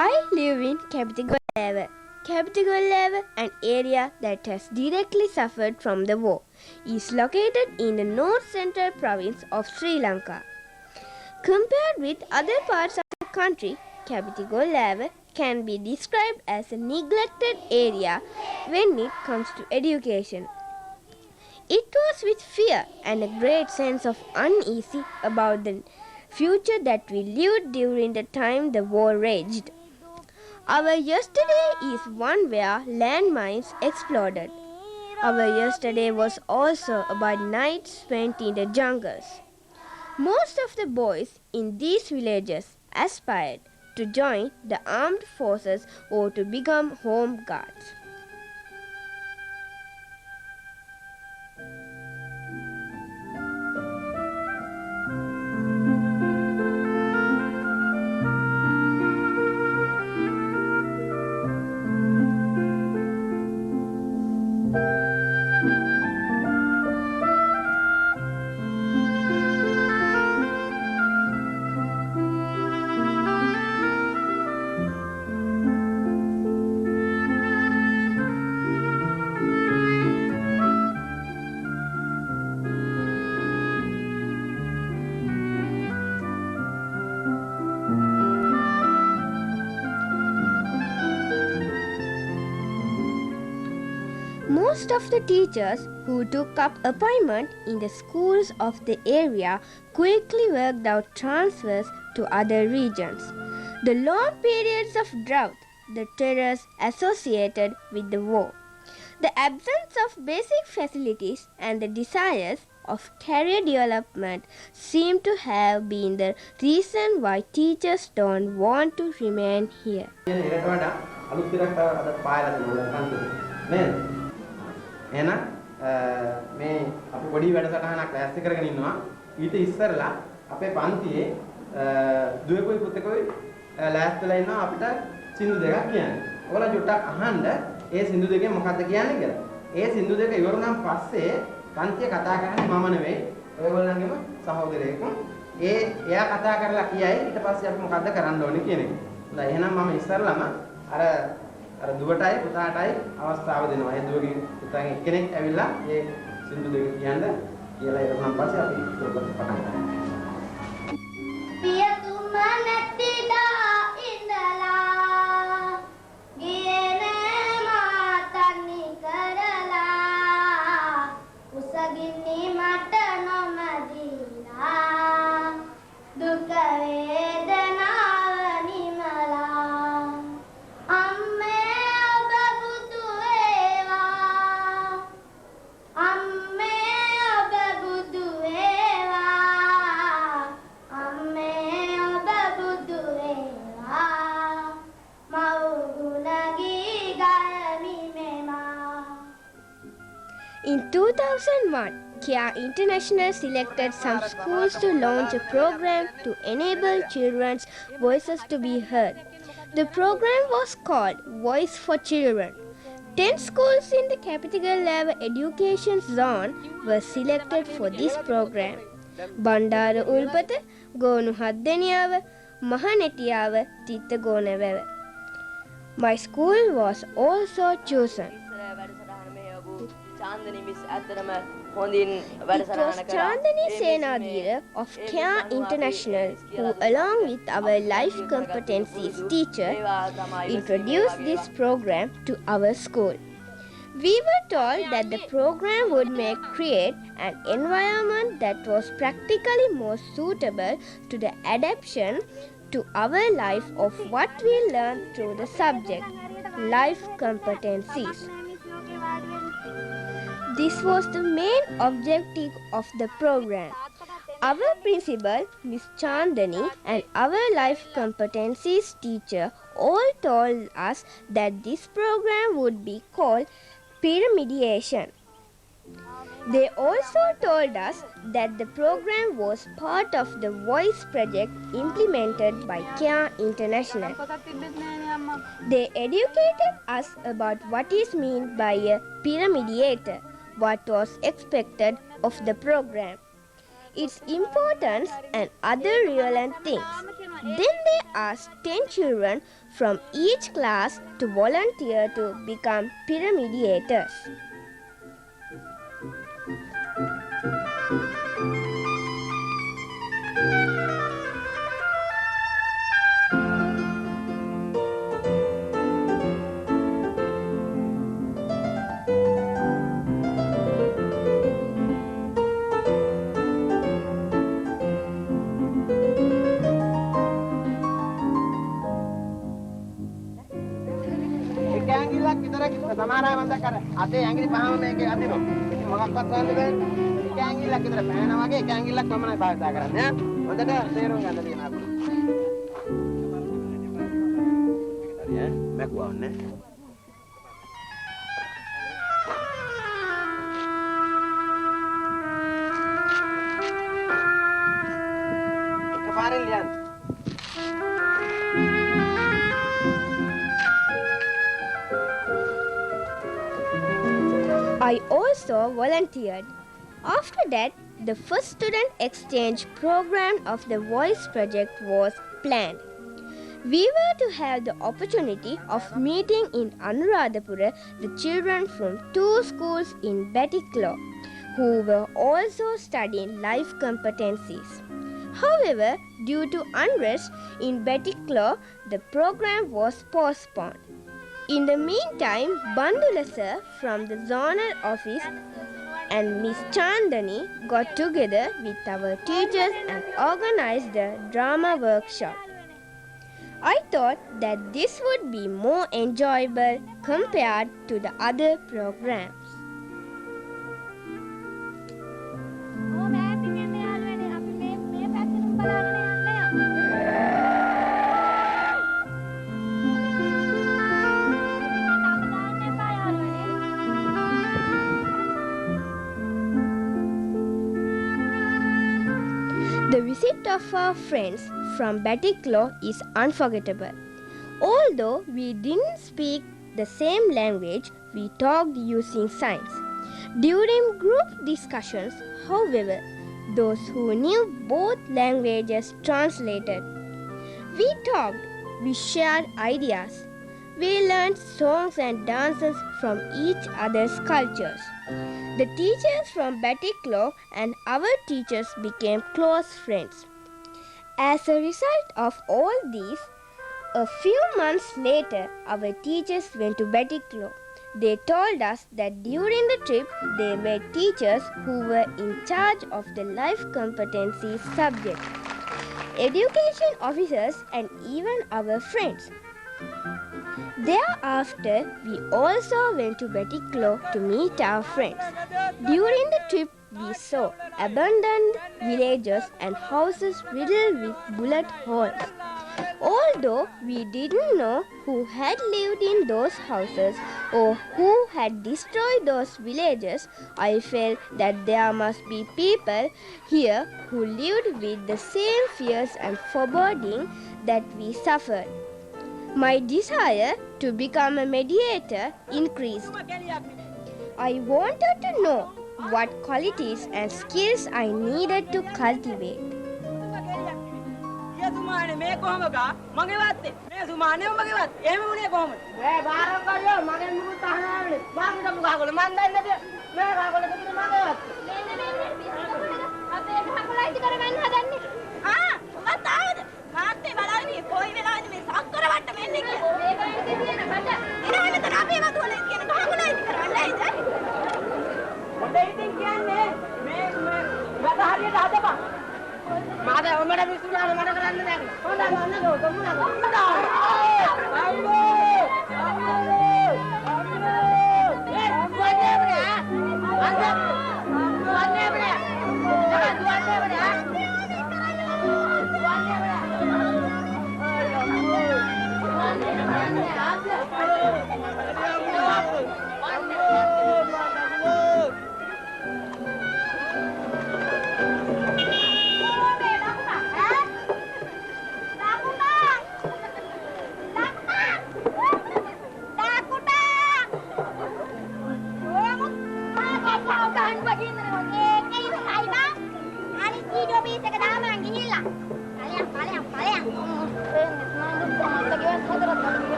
I live in Kapitigollava. Kapitigollava, an area that has directly suffered from the war, is located in the north-central province of Sri Lanka. Compared with other parts of the country, Kapitigollava can be described as a neglected area when it comes to education. It was with fear and a great sense of uneasy about the future that we lived during the time the war raged. Our yesterday is one where landmines exploded. Our yesterday was also about nights spent in the jungles. Most of the boys in these villages aspired to join the armed forces or to become home guards. Most of the teachers who took up appointment in the schools of the area quickly worked out transfers to other regions. The long periods of drought, the terrors associated with the war, the absence of basic facilities and the desires of career development seem to have been the reason why teachers don't want to remain here. එහෙනම් මේ අපි පොඩි වැඩසටහනක් ලෑස්ති කරගෙන ඉන්නවා. ඊට ඉස්සරලා අපේ පන්තියේ දුවේකුයි පුතේකුයි ලෑස්තිලා ඉන්නවා අපිට සින්දු දෙකක් කියන්න. ඔයාලා චුට්ටක් අහන්න ඒ සින්දු දෙකෙන් මොකක්ද කියන්නේ කියලා. ඒ සින්දු දෙක ඉවරුණාන් පස්සේ පන්තියේ කතා කරන්නේ මම නෙවෙයි. ඔයගොල්ලන්ගේම සහෝදරයෙක්. එයා කතා කරලා කියයි ඊට පස්සේ අපි මොකද්ද කරන්න ඕනේ කියන එක. හොඳයි එහෙනම් මම ඉස්සරලම අර දුවටයි පුතාටයි අවස්ථාව දෙනවා. ඒ දුවගේ පුතාගෙන් එක්කෙනෙක් ඇවිල්ලා මේ සින්දු දෙක කියන්න කියලා ඉවරනම් පස්සේ අපි ඒක පටන් ගන්නවා. පියතුම නැතිදා ඉඳලා ගියේ නෑ මාතනි කරලා උසගින්නි මට නොමදිලා දුක වේදනාව නිමලා අම්මේ ඔබ බුදු වේවා අම්මේ ඔබ බුදු වේවා අම්මේ ඔබ බුදු වේවා මව් ගුණගී ගයමි මෙමා. In 2001, CARE International selected some schools to launch a program to enable children's voices to be heard. The program was called Voice for Children. 10 schools in the Kapitigollava education zone were selected for this program. Bandara Ulpata, Gonu Haddeniyawa, Mahanetiyawa, Tittagonawava. My school was also chosen. It was Chandani Senadira of CARE International who, along with our life competencies teacher, introduced this program to our school. We were told that the program would create an environment that was practically more suitable to the adaptation to our life of what we learned through the subject, life competencies. This was the main objective of the program. Our principal, Ms. Chandani, and our life competencies teacher all told us that this program would be called pyramidation. They also told us that the program was part of the Voice project implemented by CARE International. They educated us about what is meant by a pyramidiator, what was expected of the program, its importance and other relevant things. Then they asked 10 children from each class to volunteer to become pyramidiators. එක ඇඟිල්ලක් විතර සමහර අය මම දැක්කා අතේ ඇඟිලි පහම මේකේ අදිනවා. ඉතින් මොකක්වත් කරන්න බෑ. එක ඇඟිල්ලක් විතර පෑනා වගේ එක ඇඟිල්ලක් පමණයි භාවිත කරන්නේ. හොඳට තේරුම් ගන්න තියෙනවා. හරි ඈ මැකුවා ඔන්නේ. එකපාරෙන් ලියන්න. I also volunteered. After that, the first student exchange program of the Voice project was planned. We were to have the opportunity of meeting in Anuradhapura the children from 2 schools in Batticaloa who were also studying life competencies. However, due to unrest in Batticaloa, the program was postponed. In the meantime, Bandula sir from the zonal office and Miss Chandani got together with our teachers and organized the drama workshop. I thought that this would be more enjoyable compared to the other programs. The visit of our friends from Batticaloa is unforgettable. Although we didn't speak the same language, we talked using signs. During group discussions, however, those who knew both languages translated. We talked, we shared ideas. We learned songs and dances from each other's cultures. The teachers from Batticaloa and our teachers became close friends. As a result of all these, a few months later, our teachers went to Batticaloa. They told us that during the trip, they met teachers who were in charge of the life competency subject, education officers, and even our friends. Thereafter, we also went to Batticaloa to meet our friends. During the trip, we saw abandoned villages and houses riddled with bullet holes. Although we didn't know who had lived in those houses or who had destroyed those villages, I felt that there must be people here who lived with the same fears and foreboding that we suffered. My desire to become a mediator increased. I wanted to know what qualities and skills I needed to cultivate.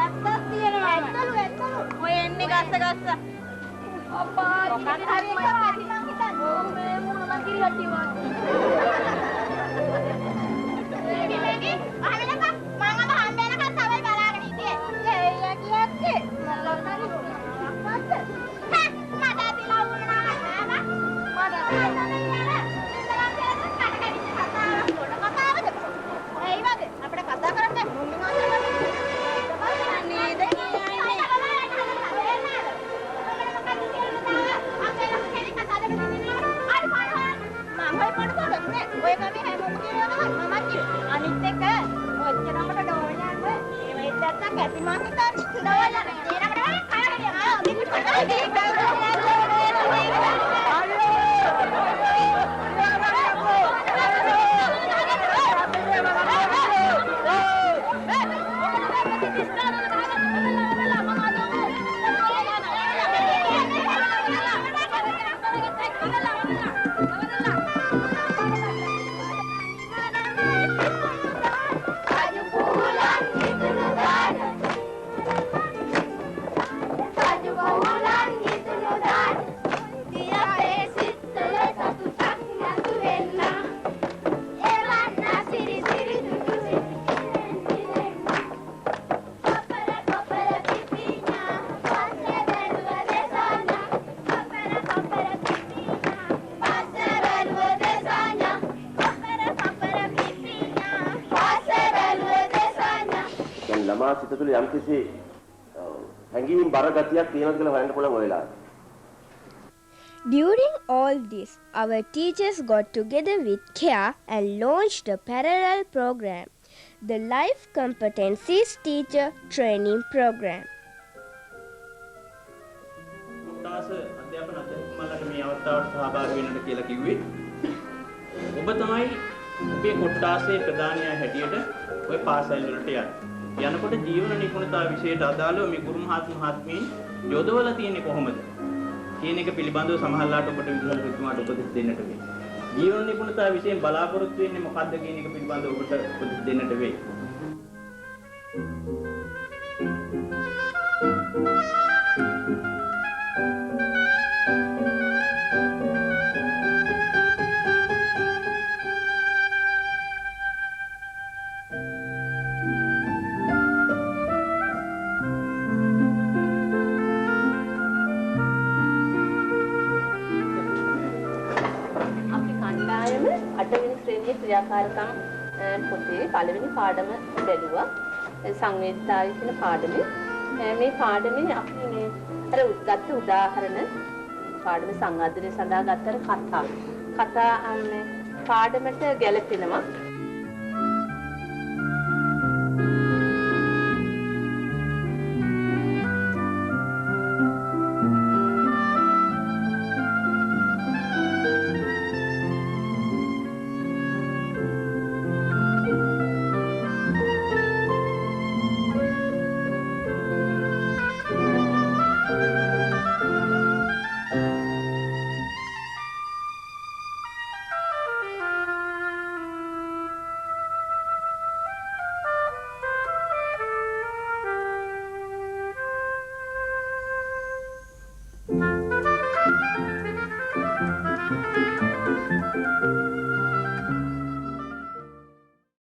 ඇත්තක් තියෙනවා. ඇත්තලු. ඔය එන්නේ ගස්ස. අම්මා මොකක්ද හරි මම මේ මුණ මං කිරියටි වගේ. මේකේ අහලක මම අද හම්බෙනකන් තමයි බලාගෙන ඉන්නේ. ඒ කියන්නේ මම ලොන්නරි මොකක්ද? මට ඇතිලා වුණා නේද? මට අපිට කතා කරන්න මුංගි මාසෙ නේද අනිත් එක ඔච්චරමට ඩෝලයන්ව ඒ වෙයිත් නැත්තම් ඇති මං හිතන්නේ ඩෝලයන් ළමා සිත තුළ යම්කිසි හැඟීම් බර ගතියක් තියෙනවද කියලා හොයන්න පුළුවන් ඔය වෙලාවට. During all this, our teachers got together with care and launched a parallel program, the Life Competencies Teacher Training Program. කොට්ටාස අධ්‍යාපන අධ්‍යක්ෂකමලට මේ අවස්ථාවට සහභාගී වෙන්නට කියලා කිව්වේ. ඔබ තමයි ඔබේ කොට්ටාසේ ප්‍රධානියා හැටියට ඔය පාසල් වලට යන්නේ. යනකොට ජීවන නිපුණතා විෂයට අදාළව මේ ගුරු මහත්මීන් යොදවලා තියෙන්නේ කොහොමද කියන එක පිළිබඳව සමහරලාට ඔබට විදුහල්පතිතුමාට උපදෙස් දෙන්නට වෙයි. ජීවන නිපුණතා විෂයෙන් බලාපොරොත්තු වෙන්නේ මොකක්ද කියන එක පිළිබඳව ඔබට උපදෙස් දෙන්නට වෙයි. ක්‍රියාකාරකම් පොතේ පළවෙනි පාඩම බැලුවා සංවේදීතාවය කියන පාඩමේ මේ පාඩමේ අපි මේ අර ගත්ත උදාහරණ පාඩම සංවර්ධනය සඳහා ගත්ත කතා පාඩමට ගැලපෙනවා